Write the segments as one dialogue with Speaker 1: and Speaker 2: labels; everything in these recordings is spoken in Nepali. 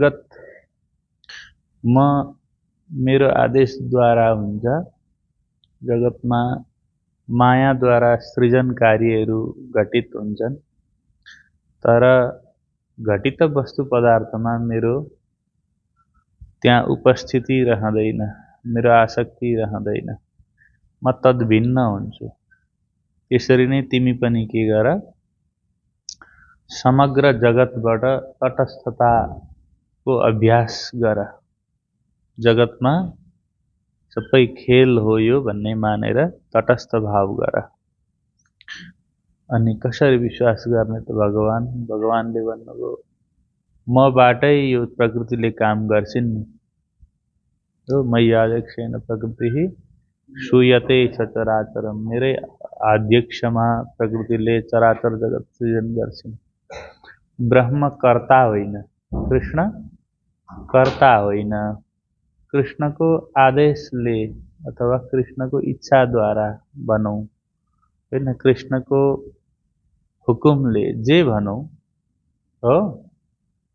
Speaker 1: जगत मेरो आदेशद्वारा हुन्छ। जगतमा मायाद्वारा सृजन कार्यहरू घटित हुन्छन्, तर घटित वस्तु पदार्थमा मेरो त्यहाँ उपस्थिति रहँदैन, मेरो आसक्ति रहँदैन, म तद्भिन्न हुन्छु। त्यसरी नै तिमी पनि के गर, समग्र जगतबाट तटस्थताको अभ्यास गर। जगतमा सबै खेल हो यो भन्ने मानेर तटस्थ भाव गर। अनि कसरी विश्वास गर्ने त भगवानले भन्नुभयो, मबाटै यो प्रकृतिले काम गर्छिन् नि। हो मय्याध्यक्षेण प्रकृतिः श्रूयते सचराचरम्। मेरै अध्यक्षमा प्रकृतिले चराचर जगत सृजन गर्छिन्। ब्रह्म कर्ता होइन, कृष्ण कर्ता होइन। कृष्णको आदेशले अथवा कृष्णको इच्छाद्वारा भनौँ होइन, कृष्णको हुकुमले जे भनौँ हो,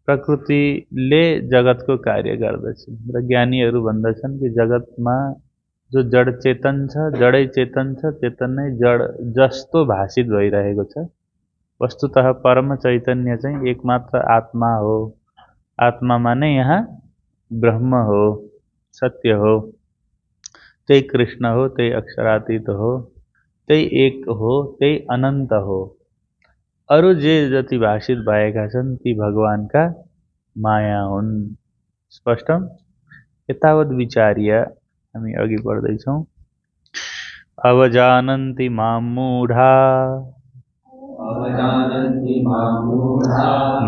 Speaker 1: प्रकृतिले जगतको कार्य गर्दछ। र ज्ञानीहरू भन्दछन् कि जगतमा जो जड चेतन छ, जडै चेतन छ, चेतन नै जड जस्तो भाषित भइरहेको छ। वस्तुतः परम चैतन्य चाहिँ एकमात्र आत्मा हो। आत्मामा नै यहाँ ब्रह्म हो, सत्य हो, त्यही कृष्ण हो, त्यही अक्षरातीत हो, त्यही एक हो, त्यही अनन्त हो। अरू जे जति भाषित भएका छन् ती भगवानका माया हुन्। स्पष्ट? यतावत् विचार्य हामी अघि बढ्दैछौँ। अवजानन्ति मां मूढा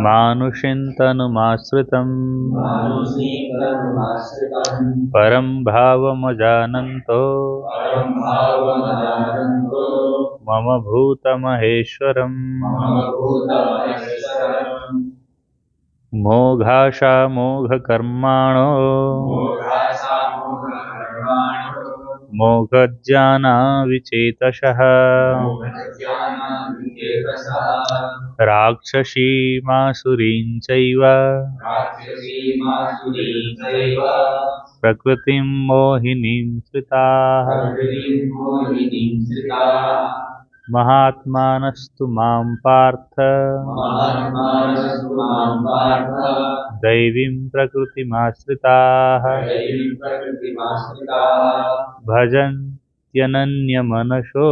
Speaker 1: मानुषीं तनुमाश्रितम् परं भावमजानन्तो मम भूतमहेश्वरम्। मोघाशा मोघकर्माणो मोघज्ञाना विचेतसः राक्षसीमासुरीं चैव प्रकृतिं मोहिनीं श्रिताः। महात्मानस्तु मां पार्थ दैवीं प्रकृतिमाश्रिताः भजन्त्यनन्यमनसो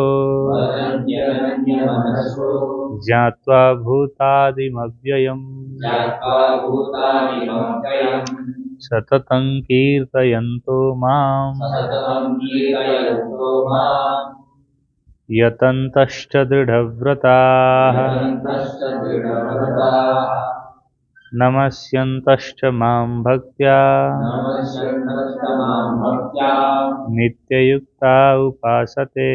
Speaker 1: ज्ञात्वा भूतादिमव्ययम्। सततं कीर्तयन्तो माम् यतन्तश्च दृढव्रताः नमस्यन्तश्च मां भक्त्या नित्ययुक्ता उपासते।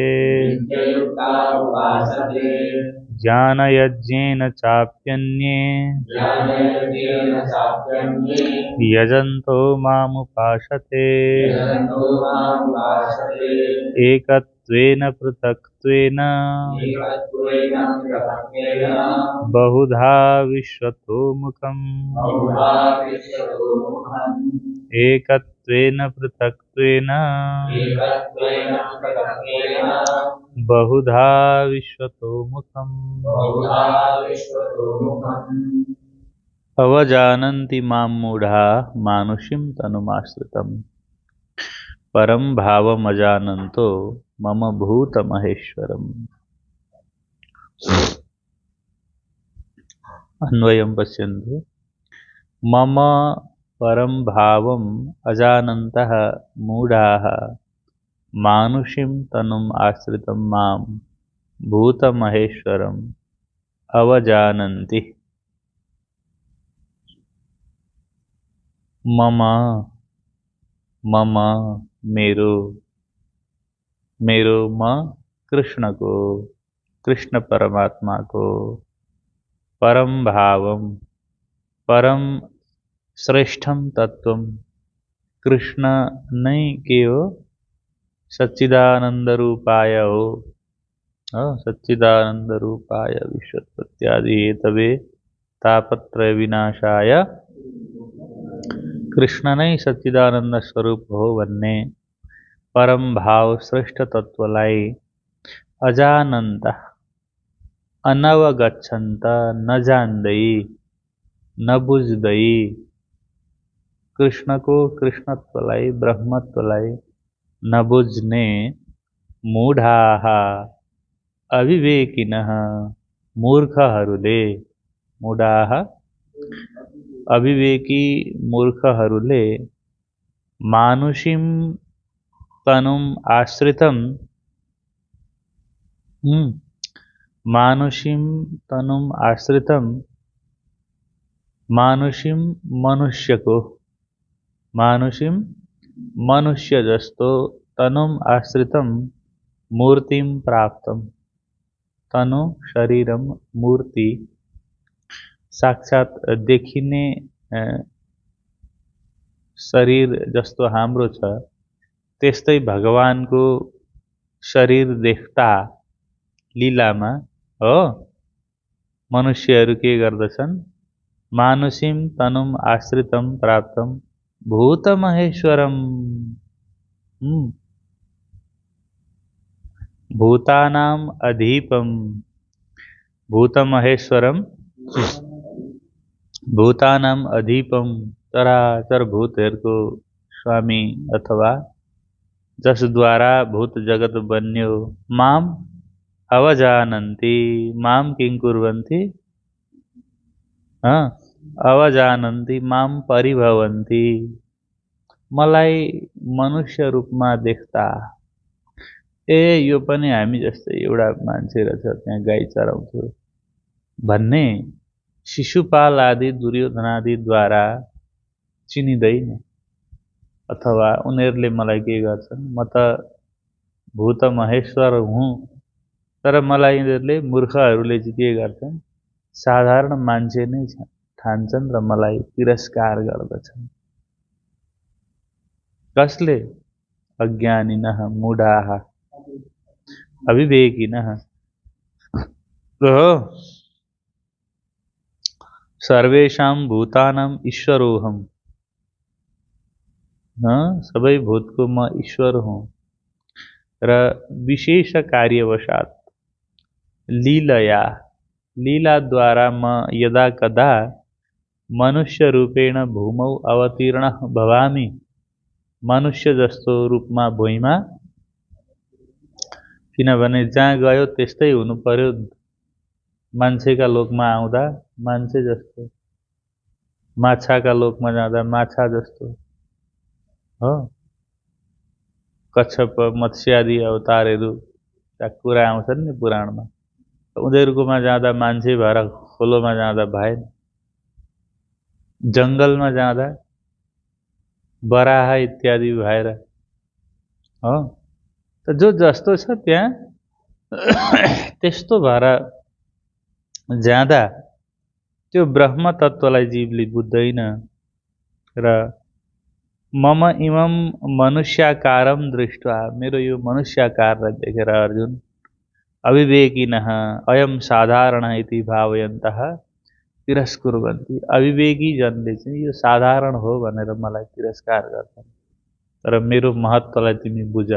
Speaker 1: ज्ञानयज्ञेन चाप्यन्ये यजन्तो मामुपासते। एकत्वेन पृथक्त्वेन बहुधा विश्वतोमुखम्। एकत्वेन पृथक्त्वेन बहुधा विश्वतोमुखम्। अवजानन्ति मां मूढा मानुषीं तनुमाश्रितम् परं भावमजानन्तो मम भूतमहेश्वरम्। अन्वयं पश्यन्तु। मम परं भावम् अजानन्तः मूढाः मानुषीं तनुम् आश्रितं मां भूतमहेश्वरम् अवजानन्ति। मम मेरो म कृष्ण को, कृष्ण परमात्मा को, परम भावम परम श्रेष्ठम तत्वम, कृष्ण नहीं के हो, सच्चिदानंद रूपाय हो, सच्चिदानंद रूपाय विश्वोत्पत्त्यादि हेतवे तापत्रय विनाशाय कृष्ण नै सच्चिदानन्द स्वरूप हो भन्ने परम भाव श्रेष्ठ तत्त्वलाई अजानन्त अनवगच्छन्त नजान्दै नबुझ्दै कृष्णको कृष्णत्वलाई ब्रह्मत्वलाई नबुझ्ने मूढाः अविवेकिनः मूर्खहरूले मूढाः अविवेकी मूर्खहरूले मानुषीं तनुम् आश्रितं मानुषीं तनुम् आश्रितं मानुषीं मनुष्यको मानुषीं मनुष्य जस्तो तनुम् आश्रितं मूर्तिं प्राप्तम् तनु शरीरम मूर्ति साक्षात देखिने शरीर जस्तो हाम्रो छ त्यस्तै भगवानको शरीर देख्दा लीलामा हो मनुष्यहरू के गर्दछन् मानुषीं तनुम् आश्रितं प्राप्तम् भूतमहेश्वरम भूतानाम अधीपम भूतमहेश्वरम भूतानाम अधीपम चराचर भूतहरूको स्वामी अथवा जसद्वारा भूत जगत बन्यो माम अवजानन्ति माम किं कुर्वन्ति अवजानन्ति माम परिभवन्ति मलाई मनुष्य रूपमा देख्दा ए यो पनि हामी जस्तै एउटा मान्छे रहेछ त्यहाँ गाई चराउँथ्यो भन्ने शिशुपाल आदि दुर्योधनादिद्वारा चिनिँदैन अथवा उनीहरूले मलाई के गर्छन् म त भूत महेश्वर हुँ तर मलाई यिनीहरूले मूर्खहरूले चाहिँ के गर्छन् साधारण मान्छे नै ठान्छन् र मलाई तिरस्कार गर्दछन् कसले अज्ञानिनः मूढाः अविवेकिनः सर्वेषां भूतानां ईश्वरोऽहम् सबै भूतको म ईश्वर हुँ र विशेष कार्यवशात लीलया लीलाद्वारा म यदा कदा मनुष्य रूपेण भूमौ अवतीर्णः भवामि मनुष्य जस्तो रूपमा भुइँमा किनभने जहाँ गयो त्यस्तै हुनु पर्यो मान्छेका लोकमा आउँदा मान्छे जस्तो माछाका लोकमा जाँदा माछा जस्तो हो कच्छप मत्स्यादि अवतारहरू कुरा आउँछन् नि पुराणमा उनीहरूकोमा जाँदा मान्छे भएर खोलोमा जाँदा भएन जङ्गलमा जाँदा बराह इत्यादि भएर हो त जो जस्तो छ त्यहाँ त्यस्तो भएर जाँदा त्यो ब्रह्म तत्त्वलाई जीवले बुझ्दैन र मम इमं मनुष्याकारं दृष्ट्वा मेरो यो मनुष्याकारलाई देखेर अर्जुन अविवेकिनः अयं साधारणः इति भावयन्तः तिरस्कुर्वन्ति अविवेकी जनले चाहिँ यो साधारण हो भनेर मलाई तिरस्कार गर्छन् तर मेरो महत्त्वलाई तिमी बुझ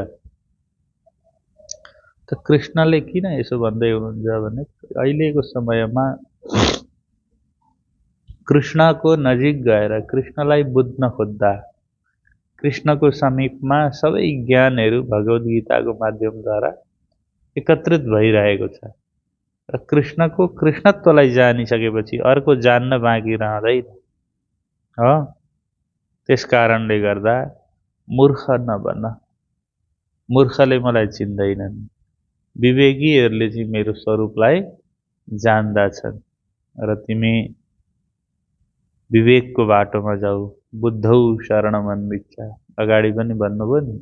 Speaker 1: त कृष्णले किन यसो भन्दै हुनुहुन्छ भने अहिलेको समयमा कृष्णको नजिक गएर कृष्णलाई बुझ्न खोज्दा कृष्णको समीपमा सबै ज्ञानहरू भगवद् गीताको माध्यमद्वारा एकत्रित भइरहेको छ र कृष्णको कृष्णत्वलाई जानिसकेपछि अर्को जान्न बाँकी रहँदैन हो त्यस कारणले गर्दा मूर्ख नबन मूर्खले मलाई चिन्दैनन् विवेकीहरूले चाहिँ मेरो स्वरूपलाई जान्दछन् र तिमी विवेकको बाटोमा जाऊ बुद्धौ शरणमन्विच्छ अगाडि पनि भन्नुभयो नि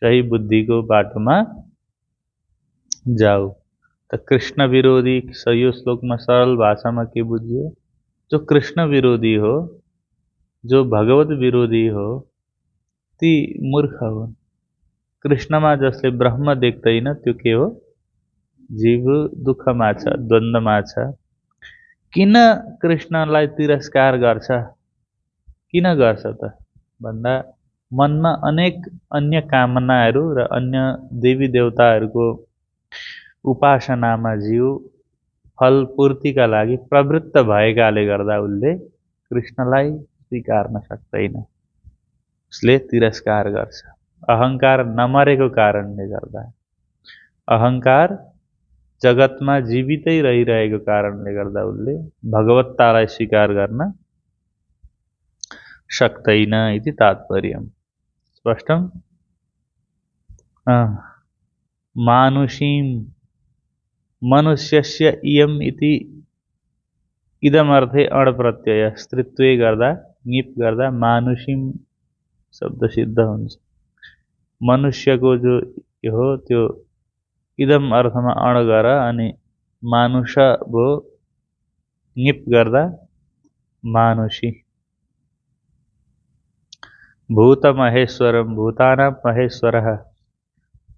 Speaker 1: सही बुद्धिको बाटोमा जाऊ त कृष्ण विरोधी यो श्लोकमा सरल भाषामा के बुझ्यो जो कृष्ण विरोधी हो जो भगवत विरोधी हो ती मूर्ख हुन् कृष्णमा जसले ब्रह्म देख्दैन त्यो के हो जीव दुःखमा छ द्वन्द्वमा छ किन कृष्णलाई तिरस्कार गर्छ किन गर्छ त भन्दा मनमा अनेक अन्य कामनाहरू र अन्य देवी देवताहरूको उपासनामा जीव फलपूर्तिका लागि प्रवृत्त भएकाले गर्दा उसले कृष्णलाई स्वीकार्न सक्दैन, उसले तिरस्कार गर्छ। अहङ्कार नमरेको कारणले गर्दा, अहङ्कार जगतमा जीवितै रहिरहेको कारणले गर्दा उसले भगवत्तालाई स्वीकार गर्न सक्दैन इति तात्पर्यम्। स्पष्टम्? मानुषीं मनुष्यस्य इयम् इति इदमर्थे अण प्रत्यय स्त्रीत्वे गर्दा निप गर्दा मानुषीं शब्द सिद्ध हुन्छ। मनुष्यको जो हो त्यो इदम अर्थमा अण गर अनि मानुष भो निप गर्दा मानुषी। भूतमहेश्वरं भूतानां महेश्वरः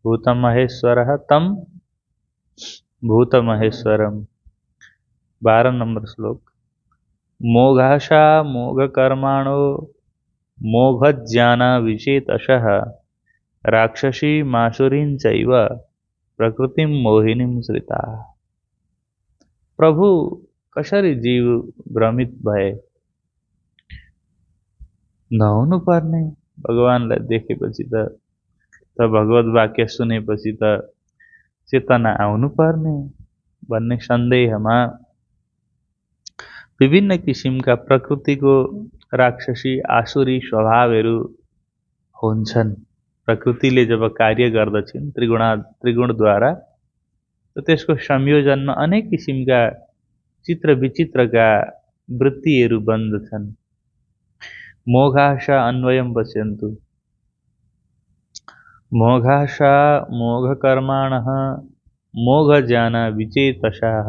Speaker 1: भूतमहेश्वरः तं भूतमहेश्वरम्। 12 नंबर श्लोक। मोघाशा मोघकर्माणो मोघज्ञाना विचेतसः राक्षसी मासुरीं चैव प्रकृतिं मोहिनीं श्रिता। प्रभु कसरी जीव भ्रमित भए? नहुनु पर्ने भगवानलाई देखेपछि त भगवत वाक्य सुनेपछि त चेतना आउनु पर्ने भन्ने सन्देहमा विभिन्न किसिमका प्रकृतिको राक्षसी आसुरी स्वभावहरू हुन्छन्। प्रकृतिले जब कार्य गर्दछिन् त्रिगुणद्वारा त त्यसको संयोजनमा अनेक किसिमका चित्र विचित्रका वृत्तिहरू बन्दछन्। मोघाशा अन्वयं पश्यन्तु। मोघाशा मोघकर्माणः मोघजाना विचेतसः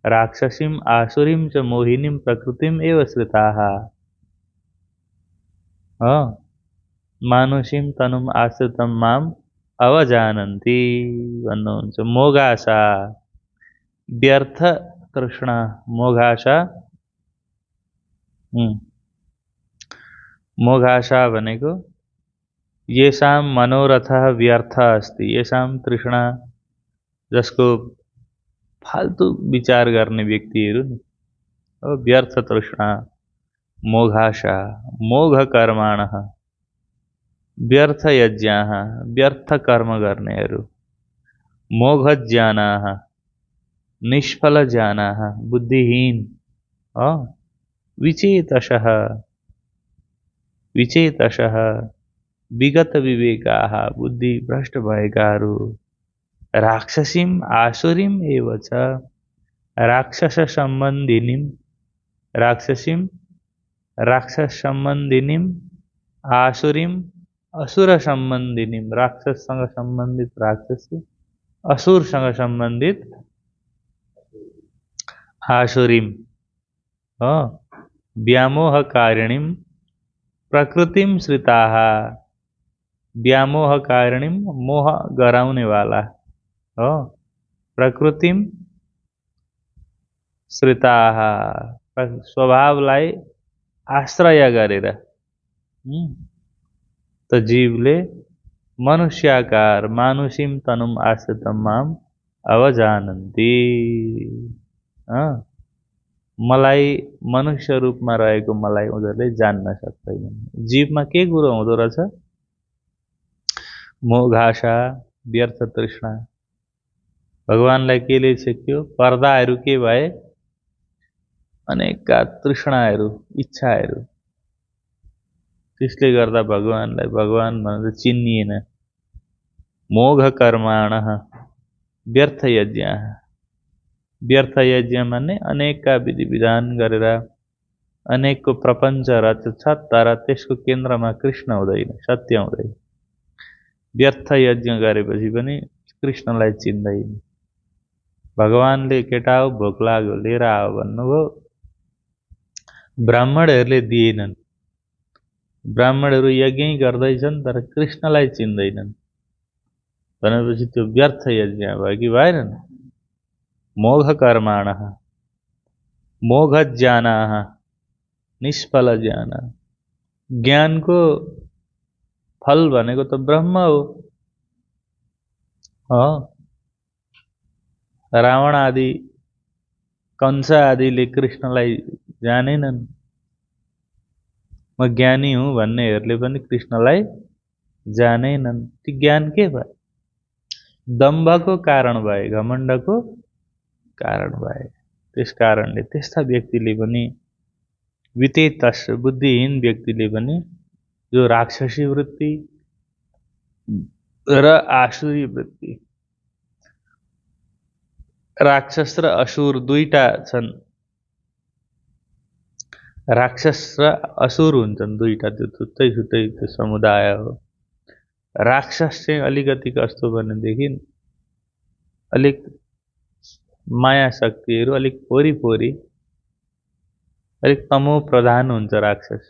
Speaker 1: राक्षसीं आसुरीं च मोहिनीं प्रकृतिम् एव श्रिताः। मानुषीं तनुम् आश्रितं माम् अवजानन्ति भन्नुहुन्छ। मोघाशा व्यर्थ तृष्णा। मोघाशा मोघाशा भनेको येषां मनोरथः व्यर्थ अस्ति, येषां तृष्णा जसको फाल्तु विचार गर्ने व्यक्तिहरू नि व्यर्थ तृष्णा। मोघाशा मोघकर्माणः व्यर्थ यज्ञाः व्यर्थ कर्म गर्नेहरू। मोघज्ञानाः निष्फल ज्ञानाः बुद्धिहीन। विचेतसः विचेतसः विगत विवेकाः बुद्धि भ्रष्ट भएकाहरू। राक्षसीं आसुरीं एव च राक्षस सम्बन्धिनीं राक्षसीं राक्षस सम्बन्धिनीं आसुरीं असुर सम्बन्धिनीं। राक्षससँग सम्बन्धित राक्षसी, असुरसँग सम्बन्धित आसुरीं। व्यामोहकारिणीं प्रकृतिं श्रिताः। व्यामोहकारिणीं मोह गराउने वाला प्रकृतिं श्रिताः स्वभावलाई आश्रय गरेर त जीवले मनुष्याकार मानुषीं तनुम् आश्रितं माम् अवजानन्ति। मलाई मनुष्य रूपमा रहेको मलाई उनीहरूले जान्न सक्दैनन्। जीवमा के कुरो हुँदो रहेछ? मोघाशा व्यर्थ तृष्णा। भगवानलाई केले छेक्यो? पर्दाहरू के भए? अनेकका तृष्णाहरू इच्छाहरू। त्यसले गर्दा भगवानलाई भगवान भनेर चिनिएन। मोघ कर्माणः व्यर्थ यज्ञाः। व्यर्थ यज्ञ माने अनेकका विधि विधान गरेर अनेकको प्रपञ्च रच्छ तर त्यसको केन्द्रमा कृष्ण हुँदैन, सत्य हुँदैन। व्यर्थ यज्ञ गरेपछि पनि कृष्णलाई चिन्दैन। भगवानले केटा हो भोक लाग्यो लिएर आओ भन्नुभयो, ब्राह्मणहरूले दिएनन्। ब्राह्मणहरू यज्ञ गर्दैछन् तर कृष्णलाई चिन्दैनन् भनेपछि त्यो व्यर्थ यज्ञ भयो कि भएन? मोघ कर्माणः मोघ ज्ञानाः निष्फल ज्ञान। ज्ञानको फल भनेको त ब्रह्म हो। रावण आदि कंस आदिले कृष्णलाई जानेनन्। म ज्ञानी हुँ भन्नेहरूले पनि कृष्णलाई जानेनन्। ती ज्ञान के भयो? दम्भको कारण भए, घमण्डको कारण भए। त्यस कारणले त्यस्ता व्यक्तिले पनि, वितेतस बुद्धिहीन व्यक्तिले पनि जो राक्षसी वृत्ति र आसुरी वृत्ति, राक्षस र असुर दुईटा छन्। राक्षस र असुर हुन्छन् दुईटा, त्यो छुट्टै छुट्टै त्यो समुदाय हो। राक्षस चाहिँ अलिकति कस्तो भनेदेखि अलिक माया शक्तिहरू अलिक फोरी फोरी, अलिक तमो प्रधान हुन्छ राक्षस।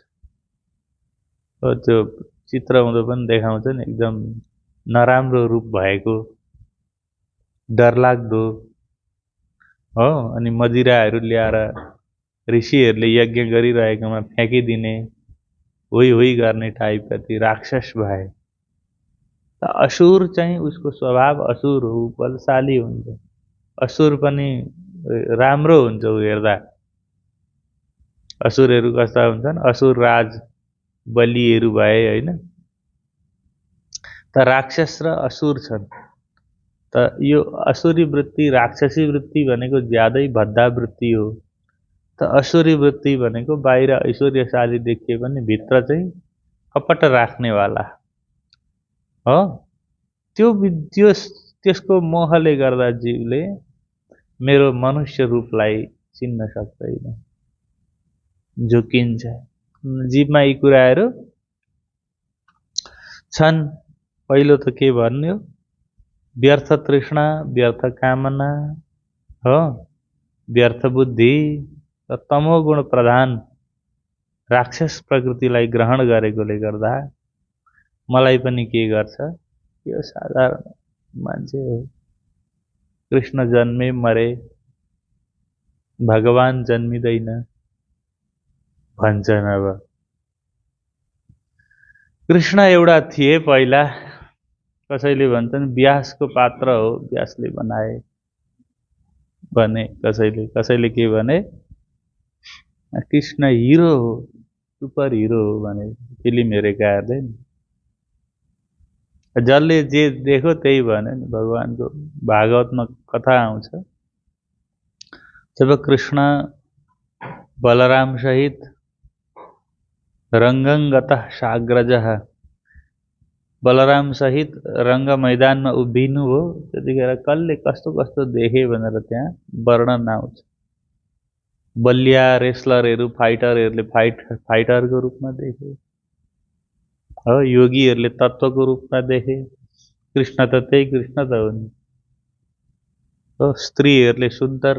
Speaker 1: त्यो चित्र हुँदो पनि देखाउँछ नि, एकदम नराम्रो रूप भएको, डरलाग्दो हो। अनि मदिराहरू ल्याएर ऋषिहरूले यज्ञ गरिरहेकोमा फ्याँकिदिने, होइ होइ गर्ने टाइपका ती राक्षस भए। असुर चाहिँ उसको स्वभाव असुर हो, बलशाली हुन्छ। असुर पनि राम्रो हुन्छ ऊ हेर्दा। असुरहरू कस्ता हुन्छन्? असुर राज बलिहरू भए होइन। त राक्षस र असुर छन्। त यो असुरी वृत्ति, राक्षसी वृत्ति भनेको ज्यादै भद्दा वृत्ति हो। त असुरी वृत्ति भनेको बाहिर ऐश्वर्यशाली देखिए पनि भित्र चाहिँ कपट राख्नेवाला हो। त्यसको मोहले गर्दा जीवले मेरो मनुष्य रूपलाई चिन्न सक्दैन, झुकिन्छ। जीवमा यी कुराहरू छन्। पहिलो त के भन्यो? व्यर्थ तृष्णा, व्यर्थ कामना हो, व्यर्थ बुद्धि र तमोगुण प्रधान राक्षस प्रकृतिलाई ग्रहण गरेकोले गर्दा मलाई पनि के गर्छ? यो साधारण मान्छे हो, कृष्ण जन्मे मरे, भगवान जन्मिँदैन भन्छन्। अब कृष्ण एउटा थिए पहिला, कसैले भन्छन् व्यासको पात्र हो, व्यासले बनाए भने, कसैले के भने कृष्ण हिरो हो, सुपर हिरो हो भने फिल्म हेरेकाहरूले। जसले जे देखो त्यही भन्यो नि। भगवानको भागवतमा कथा आउँछ, जब कृष्ण बलराम सहित रङ्गङ्गतः साग्रजः, बलराम सहित रङ्ग मैदानमा उभिनु हो, त्यतिखेर कसले कस्तो कस्तो देखे भनेर त्यहाँ वर्णन आउँछ। बलिया रेस्लरहरू, फाइटरहरूले फाइटरको रूपमा देखे हो, योगीहरूले तत्त्वको रूपमा देखे। कृष्ण त त्यही कृष्ण त हो नि हो। स्त्रीहरूले सुन्दर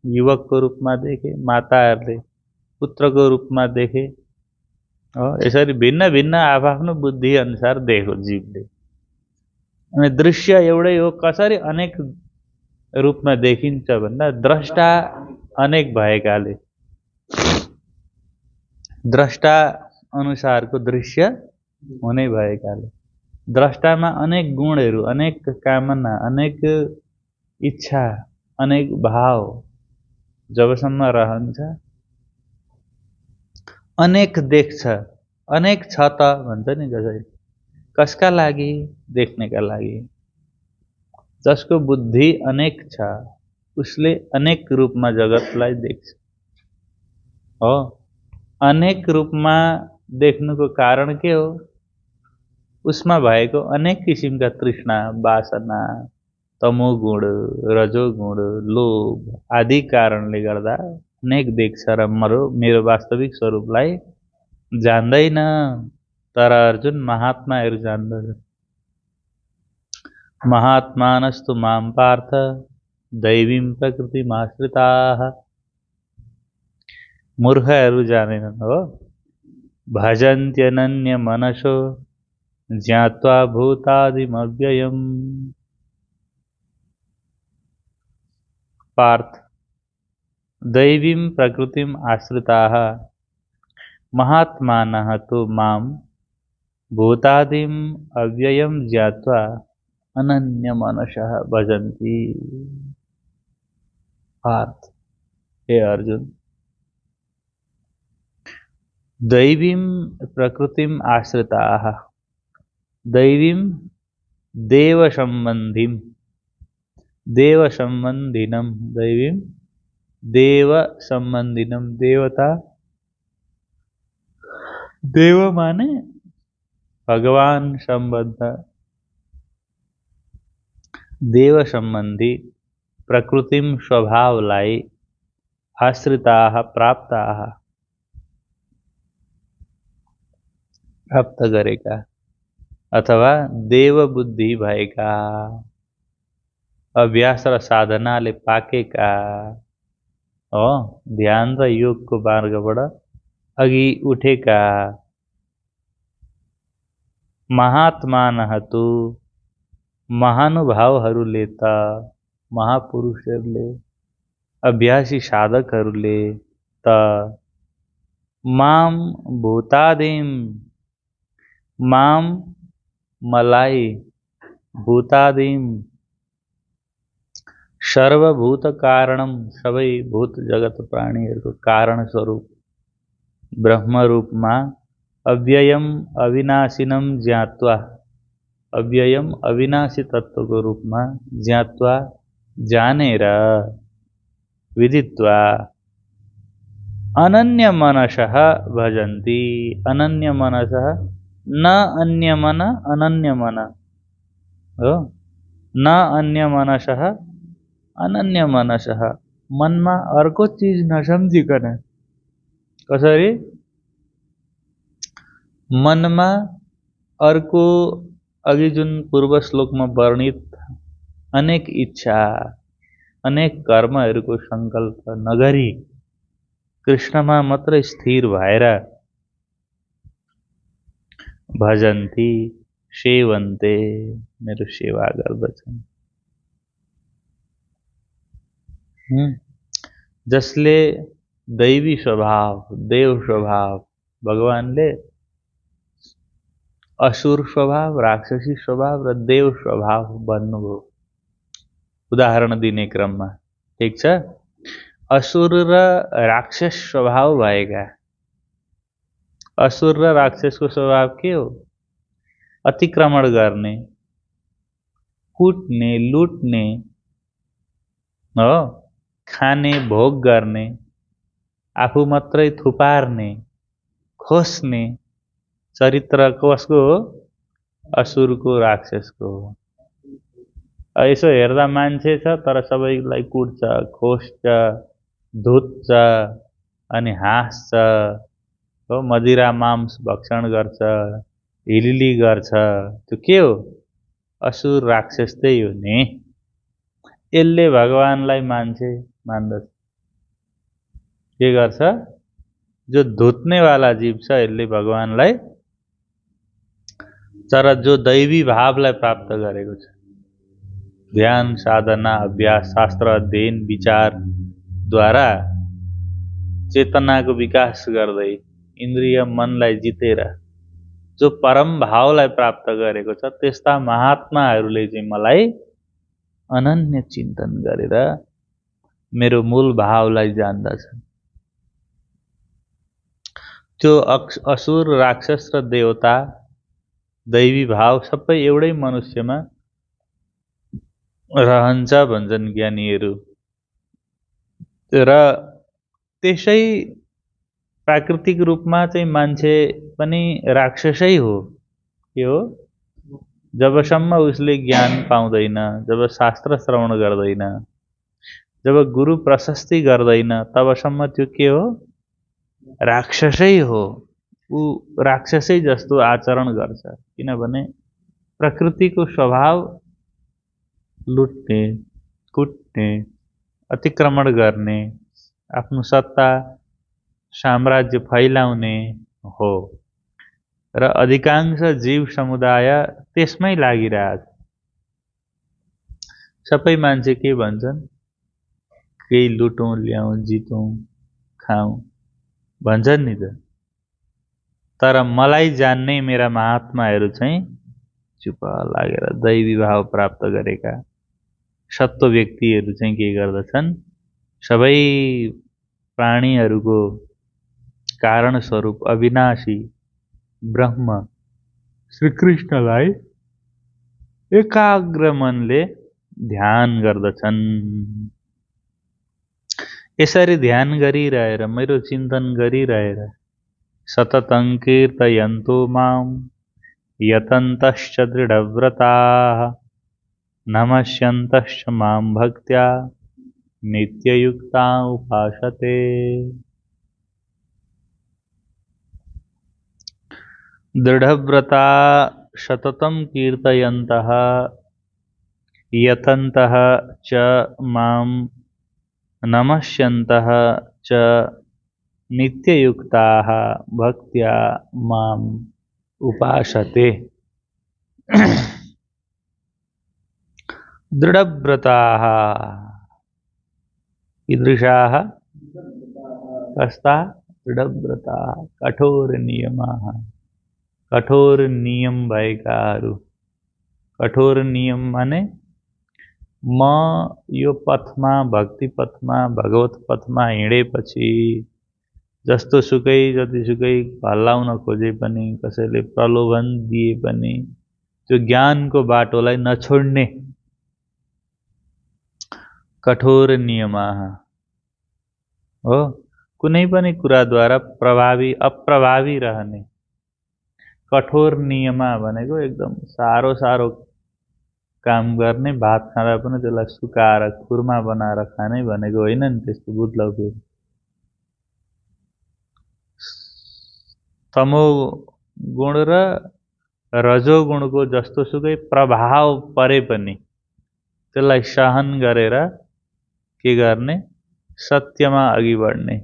Speaker 1: युवकको रूपमा देखे, माताहरूले पुत्रको रूपमा देखे हो। यसरी भिन्न भिन्न आफ्नो बुद्धि अनुसार देखो जीवले। अनि दृश्य एउटै हो, कसरी अनेक रूपमा देखिन्छ भन्दा द्रष्टा अनेक भएकाले, द्रष्टा अनुसारको दृश्य हुने भएकाले, द्रष्टामा अनेक गुणहरू, अनेक कामना, अनेक इच्छा, अनेक भाव जबसम्म रहन्छ, अनेक देख्छ, अनेक छ त भन्छ नि जसरी। कसका लागि? देख्नेका लागि। जसको बुद्धि अनेक छ उसले अनेक रूपमा जगतलाई देख्छ हो। अनेक रूपमा देख्नुको कारण के हो? उसमा भएको अनेक किसिमका तृष्णा, वासना, तमोगुण, रजोगुण, लोभ आदि कारणले गर्दा अनेक देख्छ र मेरो वास्तविक स्वरूपलाई जान्दैन। तर अर्जुन, महात्माहरू जान्दछन्। महात्मानस्तु मां पार्थ दैवीं प्रकृतिमाश्रिताः। मूर्खहरू जानेनन् हो। भजन्त्यनन्य मनसो ज्ञात्वा भूतादिमव्ययम्। पार्थ, दैवीं प्रकृतिम आश्रिताः, महात्मानः तु माम भूतादिम अव्ययम ज्ञात्वा अनन्यमनसः भजन्ति। पार्थ, हे अर्जुन, दैवीं प्रकृतिम आश्रिताः दैवीं देवसंबंधिम देवसंबंधिनम दैवीं देवसंबंधिनम देवता देव माने भगवान संबद्ध देव संबंधी प्रकृतिम स्वभावलाई आश्रिताः प्राप्ताः प्राप्त गरेका अथवा देव बुद्धि भएका अभ्यास र साधनाले पाकेका हो, ध्यान र योगको मार्गबाट अघि उठेका महात्मानः तु महानुभावहरूले त महापुरुषहरूले अभ्यासी साधकहरूले त माम भूतादिम माम मलाई भूतादिम सर्वभूत कारणम सबै भूत जगत प्राणीहरूको कारण स्वरूप ब्रह्म रूपमा अव्ययम अविनाशिनम ज्ञात्वा अव्ययम अविनाशी तत्वको रूपमा ज्ञात्वा जानेर विदित्वा अनन्य मनसः भजन्ति। अनन्य मनसः न अन्य मन अनन्य मन हो, न अन्य मनसः अनन्य मनसः मनमा अर्को चीज नसम्झिकन कसरी मनमा अर्को अघि जुन पूर्व श्लोकमा वर्णित अनेक इच्छा अनेक कर्महरूको संकल्प नगरी कृष्णमा मात्र स्थिर भएर भजन्ती सेवन्ते मेरो सेवा गर्दछन्। जसले दैवी स्वभाव देव स्वभाव भगवानले असुर स्वभाव राक्षसी स्वभाव र देव स्वभाव भन्नुभयो उदाहरण दिने क्रममा। ठीक छ, असुर र राक्षस स्वभाव भएका असुर र राक्षसको स्वभाव के हो? अतिक्रमण गर्ने, कुट्ने, लुट्ने हो, खाने, भोग गर्ने, आफू मात्रै थुपार्ने, खोस्ने चरित्र कसको हो? असुरको राक्षसको हो। यसो हेर्दा मान्छे छ तर सबैलाई कुट्छ, खोस्छ, धुत्छ अनि हाँस्छ हो, मदिरा मांस भक्षण गर्छ, हिलिली गर्छ। त्यो के हो? असुर राक्षस त्यही हो नि। यसले भगवानलाई मान्छे मान्दछ। के गर्छ? जो धुत्नेवाला जीव छ यसले भगवानलाई, तर जो दैवी भावलाई प्राप्त गरेको छ ध्यान साधना अभ्यास शास्त्र अध्ययन विचारद्वारा चेतनाको विकास गर्दै इन्द्रिय मनलाई जितेर जो परम भावलाई प्राप्त गरेको छ त्यस्ता महात्माहरूले चाहिँ मलाई अनन्य चिन्तन गरेर मेरो मूल भावलाई जान्दछन्। त्यो असुर राक्षस र देवता दैवी भाव सबै एउटै मनुष्यमा रहन्छ भन्छन् ज्ञानीहरू। र त्यसै प्राकृतिक रूपमा चाहिँ मान्छे पनि राक्षसै हो। के हो? जबसम्म उसले ज्ञान पाउँदैन, जब शास्त्र श्रवण गर्दैन, जब गुरु प्रशस्ति गर्दैन तबसम्म त्यो के हो? राक्षसै हो। ऊ राक्षसै जस्तो आचरण गर्छ। किनभने प्रकृतिको स्वभाव लुट्ने, कुट्ने, अतिक्रमण गर्ने, आफ्नो सत्ता साम्राज्य फैलाउने हो र अधिकांश जीव समुदाय त्यसमै लागिरहेछ। सबै मान्छे के भन्छन्? केही लुटौँ, ल्याउँ, जितौँ, खाउँ भन्छन् नि त। तर मलाई जान्ने मेरा महात्माहरू चाहिँ चुप लागेर दैवी भाव प्राप्त गरेका सत्व व्यक्तिहरू चाहिँ के गर्दछन्, सबै प्राणीहरूको कारण स्वरूप अविनाशी ब्रह्म श्रीकृष्णलाई एकाग्र मनले ध्यान गर्दछन्। यसरी ध्यान गरिरहेर, मेरो चिन्तन गरिरहेर सततं कीर्तयन्तो मां यतन्तश्च दृढव्रताः नमस्यन्तश्च मां भक्त्या नित्ययुक्ता उपासते। दृढव्रता सततं कीर्तयन्तः यतन्तः च मां नमस्यन्तः च नित्ययुक्ताः भक्त्या माम् उपासते। दृढव्रताः कीदृशाः? कस्ताः? दृढव्रताः, कठोर नियमाः, कठोर नियम भएकाहरू। कठोर नियम माने म यो पथमा, भक्ति पथमा, भगवत पथमा हिँडेपछि जस्तो सुकै जतिसुकै हल्लाउन खोजे पनि, कसैले प्रलोभन दिए पनि त्यो ज्ञानको बाटोलाई नछोड्ने कठोर नियमाः हो। कुनै पनि कुराद्वारा प्रभावी अप्रभावी रहने कठोर नियमा भनेको एकदम सारो सारो काम गर्ने, भात खाँदा पनि त्यसलाई सुकाएर खुर्मा बनाएर खाने भनेको होइन नि। त्यस्तो बुझ्लौ फेरि तमो गुण र रजोगुणको जस्तो सुकै प्रभाव परे पनि त्यसलाई सहन गरेर के गर्ने? सत्यमा अघि बढ्ने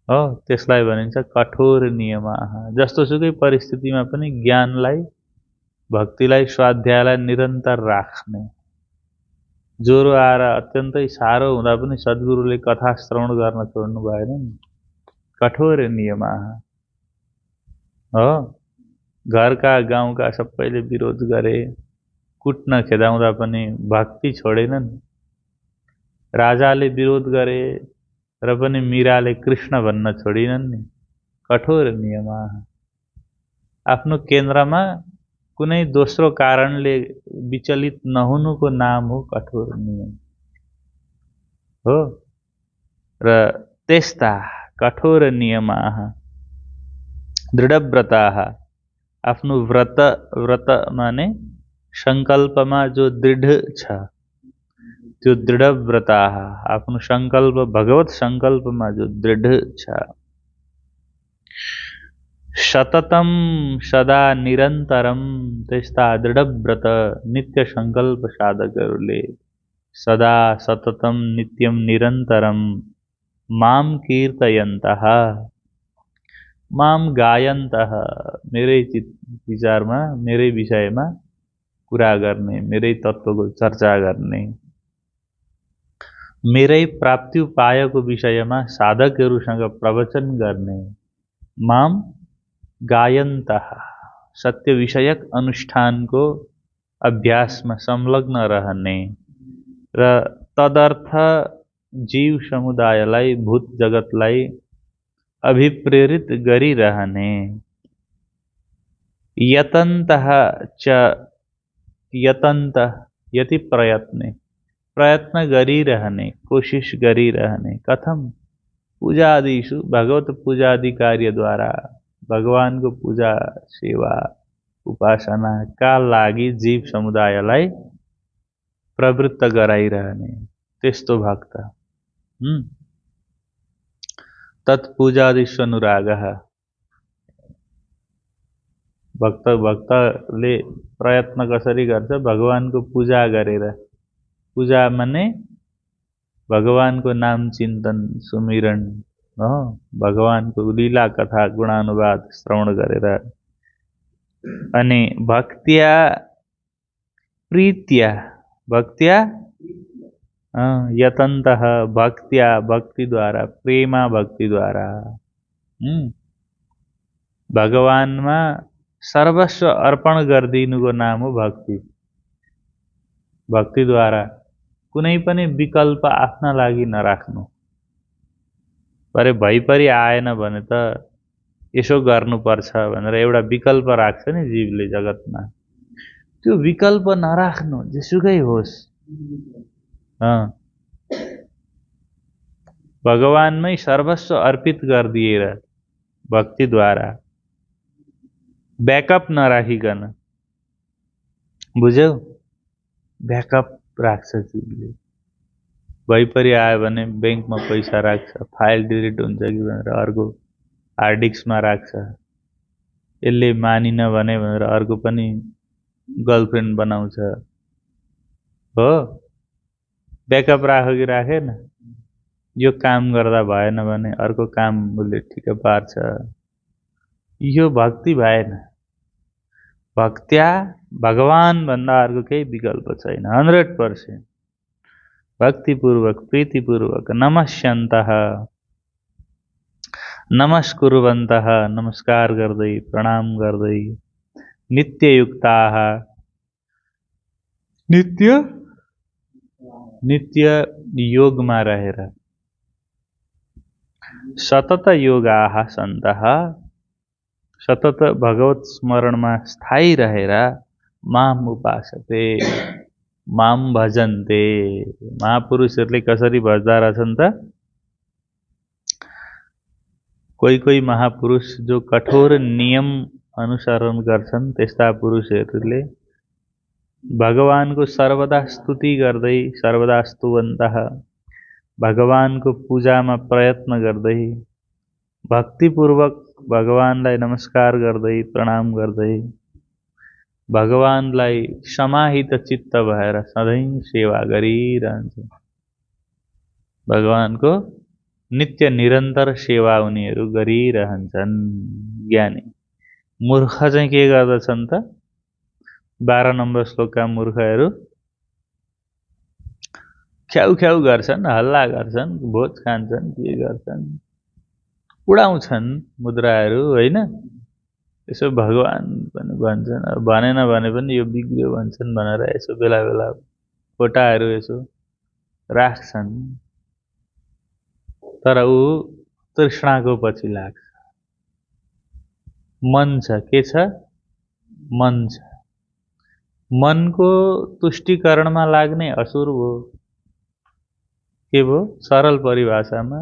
Speaker 1: हो। त्यसलाई भनिन्छ कठोर नियमाः। जस्तो सुकै परिस्थितिमा पनि ज्ञानलाई, भक्तिलाई, स्वाध्यायलाई निरन्तर राख्ने। ज्वरो आएर अत्यन्तै साह्रो हुँदा पनि सद्गुरुले कथा श्रवण गर्न छोड्नु भएन नि। कठोर नियमाः हो। घरका गाउँका सबैले विरोध गरे, कुट्न खेदाउँदा पनि भक्ति छोडेनन्। राजाले विरोध गरे र पनि मीराले कृष्ण भन्न छोडिनन् नि। कठोर नियमाः। आफ्नो केन्द्रमा कुनै दोस्रो कारणले विचलित नहुनुको नाम हो कठोर नियम हो। र त्यस्ता कठोर नियमाः दृढव्रताः, आफ्नो व्रत माने संकल्पमा जो दृढ छ त्यो दृढव्रताः, आफ्नो संकल्प भगवत संकल्पमा जो दृढ छ। सततम सदा निरन्तरम, त्यस्ता दृढव्रत नित्य संकल्प साधकहरूले सदा सततम नित्यम निरन्तरम माम कीर्तयन्तः, माम गायन्तः, मेरै विचारमा, मेरै विषयमा कुरा गर्ने, मेरै तत्त्वको चर्चा गर्ने, मेरै प्राप्ति उपायको विषयमा साधकहरूसँग प्रवचन गर्ने। माम गायन्तः, सत्य विषयक अनुष्ठानको अभ्यासमा संलग्न रहने र तदर्थ जीव समुदायलाई, भूत जगतलाई अभिप्रेरित गरिरहने। यतन्तः च, यतन्त यति प्रयत्न, प्रयत्न गरिरहने, कोशिश गरिरहने। कथम? पूजादिषु, भगवत पूजादि कार्यद्वारा भगवानको पूजा, सेवा, उपासनाका लागि जीव समुदायलाई प्रवृत्त गराइरहने त्यस्तो भक्त। तत्पूजादिष्वनुरागः, भक्तले प्रयत्न कसरी गर्छ? भगवानको पूजा गरेर। पूजा माने भगवानको नाम चिन्तन सुमिरन हो। भगवानको लीला कथा गुणानुवाद श्रवण गरेर। अनि भक्त्या प्रीत्या, भक्त्या यतन्तः, भक्त्या भक्तिद्वारा, प्रेमा भक्तिद्वारा। भगवानमा सर्वस्व अर्पण गरिदिनुको नाम हो भक्ति। भक्तिद्वारा कुनै पनि विकल्प आफ्ना लागि नराख्नु। परे भइपरि आएन भने त यसो गर्नुपर्छ भनेर एउटा विकल्प राख्छ नि जीवले जगतमा, त्यो विकल्प नराख्नु, जेसुकै होस्। भगवानमै सर्वस्व अर्पित गरिदिएर भक्तिद्वारा ब्याकअप नराखिकन, बुझ्यौ? ब्याकअप राख्छ जीवले। भइपरि आयो भने बैंकमा पैसा राख्छ, फाइल डिलिट हुन्छ कि भनेर अर्को हार्ड डिस्कमा राख्छ। यसले मानिन भने भनेर अर्को पनि गर्लफ्रेन्ड बनाउँछ। हो, ब्याकअप राख्यो कि राखेन? यो काम गर्दा भएन भने अर्को काम उसले ठिक पार्छ। यो भक्ति भएन। भक्त्या भगवान भन्दा अर्को केही विकल्प छैन। 100% भक्तिपूर्वक प्रीतिपूर्वक नमस्यन्तः, नमस्कुर्वन्तः, नमस्कार गर्दै प्रणाम गर्दै नित्ययुक्ताः, नित्य योगमा रहेर सतत योगाः सन्तः, सतत भगवत स्मरणमा स्थायी रहेर माम उपासते, माम भजन्ते। महापुरुषहरूले कसरी भज्दा रहेछन् त? कोही महापुरुष जो कठोर नियम अनुसरण गर्छन् त्यस्ता पुरुषहरूले भगवानको सर्वदा स्तुति गर्दै, सर्वदा स्तुवन्तः, भगवानको पूजामा प्रयत्न गर्दै, भक्तिपूर्वक भगवानलाई नमस्कार गर्दै प्रणाम गर्दै, भगवानलाई समाहित चित्त भएर सधैँ सेवा गरिरहन्छ। भगवानको नित्य निरन्तर सेवा उनीहरू गरिरहन्छन्। ज्ञानी। मूर्ख चाहिँ के गर्दछन् त? 12 नम्बर श्लोकका मूर्खहरू ख्याउ ख्याउ गर्छन्, हल्ला गर्छन्, भोज खान्छन्, के गर्छन्, उडाउँछन् मुद्राहरू, होइन? यसो भगवान पनि भन्छन्, भनेन भने पनि यो बिग्रियो भन्छन् भनेर यसो बेला बेला फोटाहरू यसो राख्छन्। तर ऊ तृष्णाको पछि लाग्छ। मन छ, के छ? मन छ। मनको तुष्टिकरणमा लाग्ने असुर हो। के भयो? सरल परिभाषामा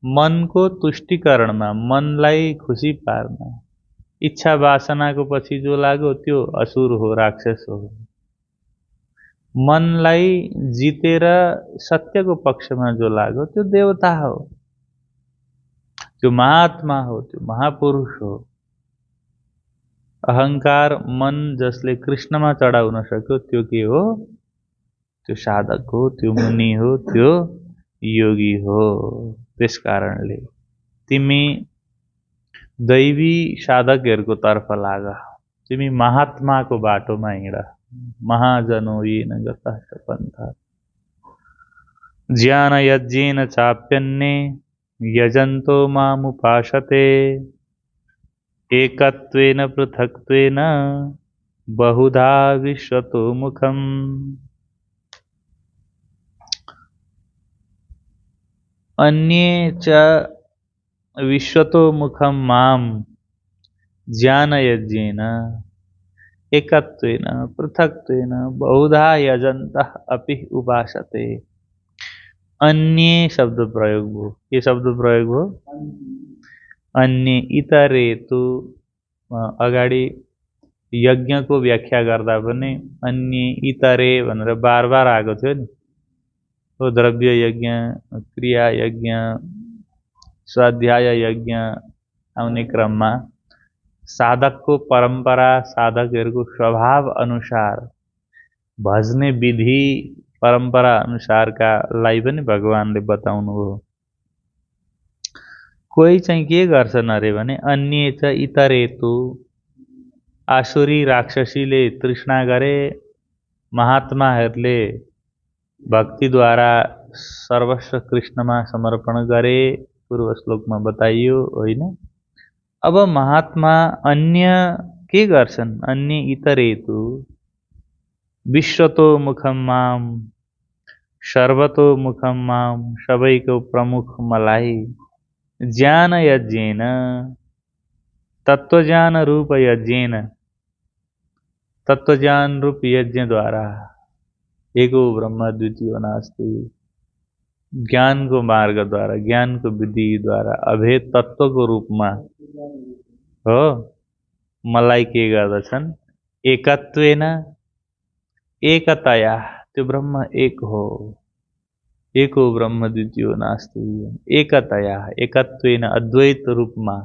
Speaker 1: मनको तुष्टिकरणमा, मनलाई खुसी पार्न, इच्छा वासनाको पछि जो लाग्यो त्यो असुर हो, राक्षस हो। मनलाई जितेर सत्यको पक्षमा जो लाग्यो त्यो देवता हो, त्यो महात्मा हो, त्यो महापुरुष हो। अहंकार मन जसले कृष्णमा चढाउन सक्यो त्यो के हो? त्यो साधक हो, त्यो मुनि हो, त्यो योगी हो। त्यसकारणले तिमी दैवी साधकहरूको तर्फ लाग, तिमी महात्माको बाटोमा हिँड। महाजनो येन गतः पन्थ ज्ञान यज्ञेन चाप्यन्ये यजन्तो मामुपासते एकत्वेन पृथक्त्वेन बहुधा विश्वतो मुखम्। अन्ये च विश्वतो मुखम माम ज्ञानयज्ञेन एकत्वेन पृथक्त्वेन बहुधा यजन्तः अपि उपासते। अन्ये शब्द प्रयोग हो। के शब्द प्रयोग हो? अन्य। इतरे तो अगाडि यज्ञको व्याख्या गर्दा पनि अन्य इतरे भनेर बार बार आएको थियो नि। तो द्रव्य यज्ञ, क्रिया यज्ञ, स्वाध्याय यज्ञ आउने क्रममा साधकको परम्परा, साधकहरूको स्वभाव अनुसार भजने विधि परम्परा अनुसारका लाई पनि भगवानले बताउनु हो। कोही चाहिँ के गर्छन् अरे भने अन्य च इतरेतु, आसुरी राक्षसीले तृष्णा गरे, महात्माहरूले भक्तिद्वारा सर्वस्व कृष्णमा समर्पण गरे, पूर्व श्लोकमा बताइयो होइन। अब महात्मा अन्य के गर्छन्? अन्य इतरेतु विश्वतो मुखम माम सर्वतो मुखम माम सबैको प्रमुख मलाई ज्ञान यज्ञेन तत्वज्ञान रूप यज्ञेन तत्वज्ञान रूप यज्ञ द्वारा एको ब्रह्म द्वितीयो नास्ति ज्ञान को मार्ग द्वारा ज्ञान को विधि द्वारा अभेद तत्व को रूप में हो मलाई के गर्दछन् एकत्वेन एकतया त्यो ब्रह्म एक हो एको ब्रह्म द्वितीयो नास्ति एकतया एकत्वेन अद्वैत रूपमा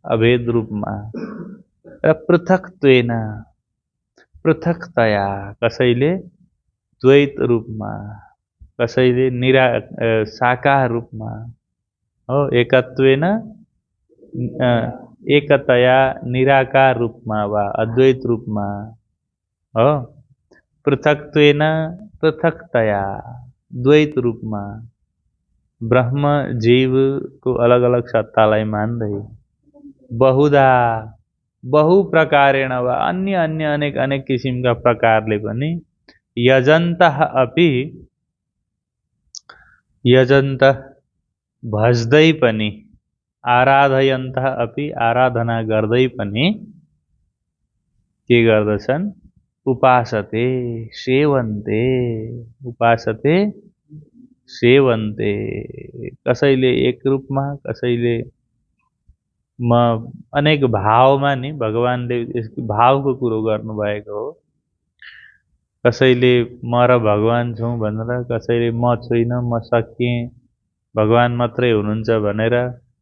Speaker 1: अभेद रूपमा र पृथक्त्वेन पृथक्तया कसैले द्वैत रूपमा कसैले साकार रूपमा हो एकत्वेन एकतया निराकार रूपमा वा अद्वैत रूपमा हो पृथक्त्वेन पृथक्तया द्वैत रूपमा ब्रह्म जीव को अलग अलग सत्तालाई मान्दै बहुधा बहु प्रकारेण वा अन्य अन्य अनेक अनेक किसिमका प्रकारले पनि यजन्तः अपि यजन्त भज्दै पनि आराधयन्तः अपि आराधना गर्दै पनि के गर्दछन् उपासते सेवन्ते उपासते सेवन्ते कसैले एक रूपमा कसैले म अनेक भावमा नि भगवानले भावको कुरो गर्नुभएको हो कसैले म र भगवान छौं भनेर कसैले म छुइन म सकिएँ भगवान मात्रै हुनुहुन्छ भनेर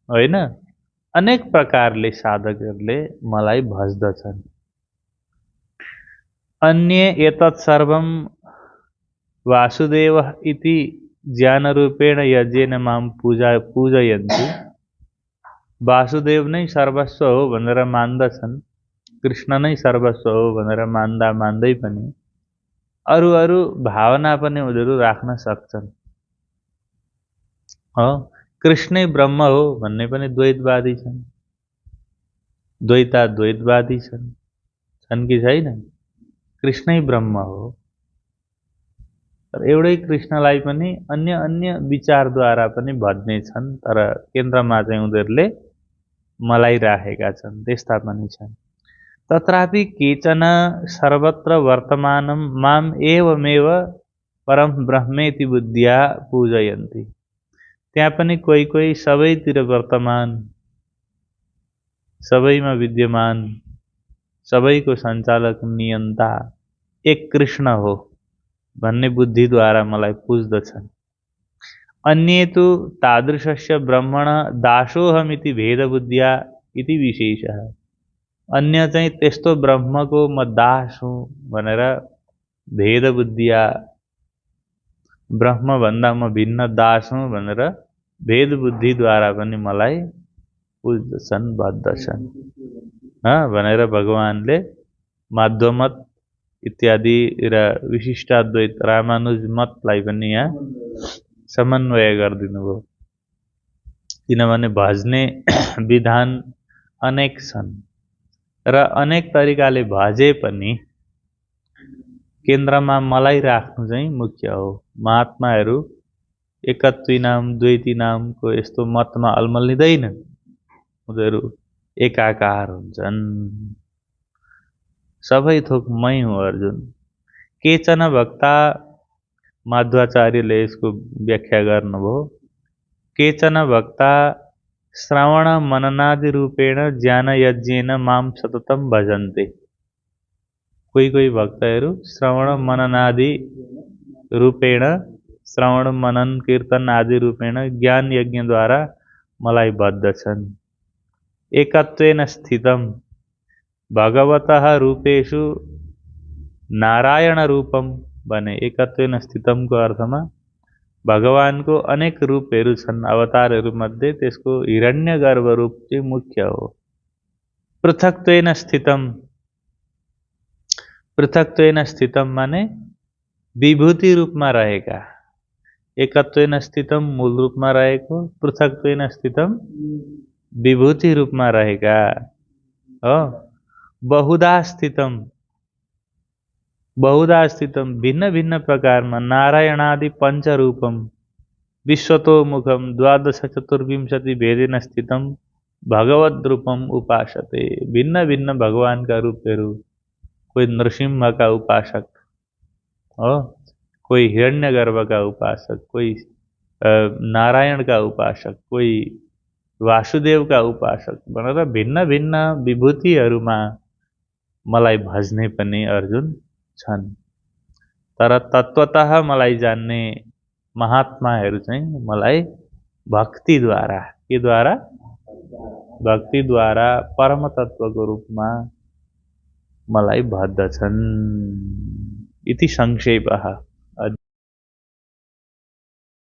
Speaker 1: हैन अनेक प्रकारले साधकहरूले मलाई भज्दछन् अन्ये एतत् सर्वं वासुदेव इति ज्ञानरूपेण यज्ञेन मां पूजयन्ति वासुदेव नै सर्वस्व हो भनेर मान्दछन् कृष्ण नै सर्वस्व हो भनेर मान्दै पनि अरु अरु भावना पनि उनीहरू राख्न सक्छन् हो कृष्णै ब्रह्म हो भन्ने पनि द्वैतवादी छन् द्वैतवादी छन् कि छैन कृष्णै ब्रह्म हो तर एउटै कृष्णलाई पनि अन्य अन्य विचारद्वारा पनि भज्ने छन् तर केन्द्रमा चाहिँ उनीहरूले मलाई राखेका छन् त्यस्ता पनि छन् तत्रापि केचन सर्वत्र वर्तमानं माम एवमेव परम ब्रह्मेति बुद्धिया पूजयन्ति त्यहाँ पनि कोही कोही सबैतिर वर्तमान सबैमा विद्यमान सबैको सञ्चालक नियन्ता एक कृष्ण हो भन्ने बुद्धिद्वारा मलाई पुज्दछन् अन्ये तु तादृशस्य ब्रह्मण दासोहमिति भेदबुद्धिया इति विशेषः अन्य चाहिँ त्यस्तो ब्रह्मको म दास हुँ भनेर भेदबुद्धिया ब्रह्म भन्दा म भिन्न दास हुँ भनेर भेदबुद्धिद्वारा पनि मलाई पुज्दछन् बद्धछन् भनेर भगवानले माध्वमत इत्यादि र विशिष्टाद्वैत रामानुज मतलाई पनि यहाँ समन्वय गरिदिनु भयो किनभने भज्ने विधान अनेक छन् र अनेक तरिकाले भजे पनि केन्द्रमा मलाई राख्नु चाहिँ मुख्य हो महात्माहरू एकत्वी नाम द्वैती नामको यस्तो मतमा अल्मलिँदैनन् उनीहरू एकाकार हुन्छन् सबै थोक मै हुँ अर्जुन केचन भक्ता माध्वाचार्यले यसको व्याख्या गर्नुभयो केचन भक्ता श्रवण मननादि रूपेण ज्ञान यज्ञेन माम सततम भजन्ते कोही कोही भक्तहरू श्रवण मननादि रूपेण श्रवण मनन कीर्तन आदि रूपेण ज्ञान यज्ञद्वारा मलाई बद्धछन् एकत्वेन स्थितम भगवतः रूपेषु नारायण रूपम भने एकत्वेन स्थितम को अर्थमा भगवानको अनेक रूपहरू छन् अवतारहरू मध्ये त्यसको हिरण्यगर्भ रूप चाहिँ मुख्य हो पृथक्त्वेन स्थितम माने विभूति रूपमा रहेका एकत्वेन स्थितम मूल रूपमा रहेको पृथक्त्वेन स्थितम विभूति रूपमा रहेका हो। बहुधा स्थितम भिन्न भिन्न प्रकारमा नारायणादि पंचरूपम विश्वतोमुखम द्वादश चतुर्विंशति भेदेन स्थितम भगवद रूपम उपासते। भिन्न भिन्न भगवान का रूपहरू, कोई नृसिंह का उपासक हो, कोई हिरण्यगर्भ का उपासक, कोई नारायण का उपासक, कोई वासुदेव का उपासक भनेर भिन्न भिन्न विभूतिहरूमा मलाई भज्ने पनि अर्जुन छन्। तर तत्वतः मलाई जान्ने महात्माहरू चाहिँ मलाई भक्तिद्वारा, के द्वारा? भक्तिद्वारा परम तत्वको रूपमा मलाई भज्दछन्। इति संक्षेपः।